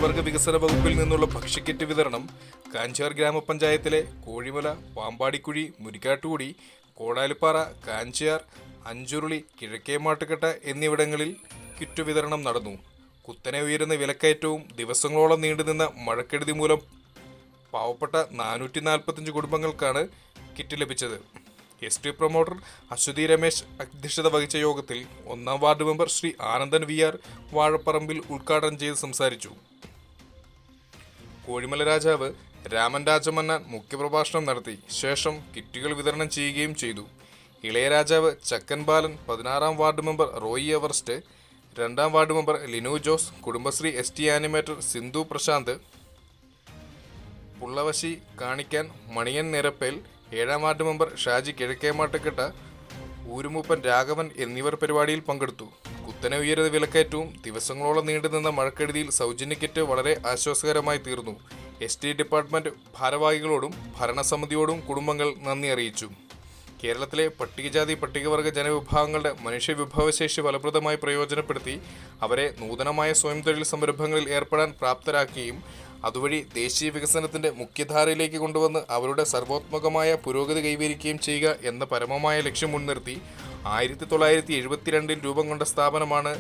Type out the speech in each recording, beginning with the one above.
പട്ടികവർഗ വികസന വകുപ്പിൽ നിന്നുള്ള ഭക്ഷ്യക്കിറ്റ് വിതരണം കാഞ്ചാർ ഗ്രാമപഞ്ചായത്തിലെ കോഴിമല, പാമ്പാടിക്കുഴി, മുരിക്കാട്ടുകുടി, കോടാലിപ്പാറ, കാഞ്ചിയാർ, അഞ്ചുരുളി, കിഴക്കേമാട്ടുകെട്ട എന്നിവിടങ്ങളിൽ കിറ്റ് വിതരണം നടന്നു. കുത്തനെ ഉയരുന്ന വിലക്കയറ്റവും ദിവസങ്ങളോളം നീണ്ടുനിന്ന മഴക്കെടുതി മൂലം പാവപ്പെട്ട 445 കുടുംബങ്ങൾക്കാണ് കിറ്റ് ലഭിച്ചത്. S T promoter Aswathy Ramesh അധ്യക്ഷത വഹിച്ച യോഗത്തിൽ 1-ാം ward member Shri Anandan VR വാഴപ്പറമ്പിൽ ഉദ്ഘാടനം ചെയ്ത് സംസാരിച്ചു. കോഴിമല രാജാവ് രാമൻ രാജമന്നാൻ മുഖ്യപ്രഭാഷണം നടത്തി. ശേഷം കിറ്റുകൾ വിതരണം ചെയ്യുകയും ചെയ്തു. ഇളയ രാജാവ് ചക്കൻ ബാലൻ, 16-ാം വാർഡ് മെമ്പർ റോയി എവർസ്റ്റ്, 2-ാം ward member Linu Jose, Kudumbashree ST animator Sindhu Prashanth, പുള്ളവശി കാണിക്കാൻ മണിയൻ നിരപ്പേൽ, 7-ാം വാർഡ് മെമ്പർ ഷാജി കിഴക്കേമാട്ടുകെട്ട, ഊരുമൂപ്പൻ രാഘവൻ എന്നിവർ പരിപാടിയിൽ പങ്കെടുത്തു. കുത്തനെ ഉയരുന്ന വിലക്കയറ്റവും ദിവസങ്ങളോളം നീണ്ടുനിന്ന മഴക്കെടുതിയിൽ സൗജന്യ കിറ്റ് വളരെ ആശ്വാസകരമായി തീർന്നു. ST ഡിപ്പാർട്ട്മെന്റ് ഭാരവാഹികളോടും ഭരണസമിതിയോടും കുടുംബങ്ങൾ നന്ദി അറിയിച്ചു. കേരളത്തിലെ പട്ടികജാതി പട്ടികവർഗ ജനവിഭാഗങ്ങളുടെ മനുഷ്യവിഭവശേഷി ഫലപ്രദമായി പ്രയോജനപ്പെടുത്തി അവരെ നൂതനമായ സ്വയം തൊഴിൽ സംരംഭങ്ങളിൽ ഏർപ്പെടാൻ പ്രാപ്തരാക്കുകയും അതുവഴി ദേശീയ വികസനത്തിന്റെ മുഖ്യധാരയിലേക്ക് കൊണ്ടുവന്ന് അവരുടെ സർവോത്മകമായ പുരോഗതി കൈവരിക്കുകയും ചെയ്യുക എന്ന പരമമായ ലക്ഷ്യം മുൻനിർത്തി 1972 രൂപം കൊണ്ട സ്ഥാപനമാണ്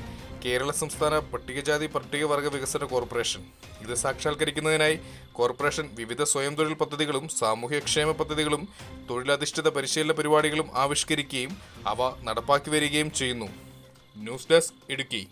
കേരള സംസ്ഥാന പട്ടികജാതി പട്ടികവർഗ വികസന കോർപ്പറേഷൻ. ഇത് സാക്ഷാത്കരിക്കുന്നതിനായി കോർപ്പറേഷൻ വിവിധ സ്വയം തൊഴിൽ പദ്ധതികളും സാമൂഹ്യക്ഷേമ പദ്ധതികളും തൊഴിലധിഷ്ഠിത പരിശീലന പരിപാടികളും ആവിഷ്കരിക്കുകയും അവ നടപ്പാക്കി വരികയും ചെയ്യുന്നു. News desk, Idukki.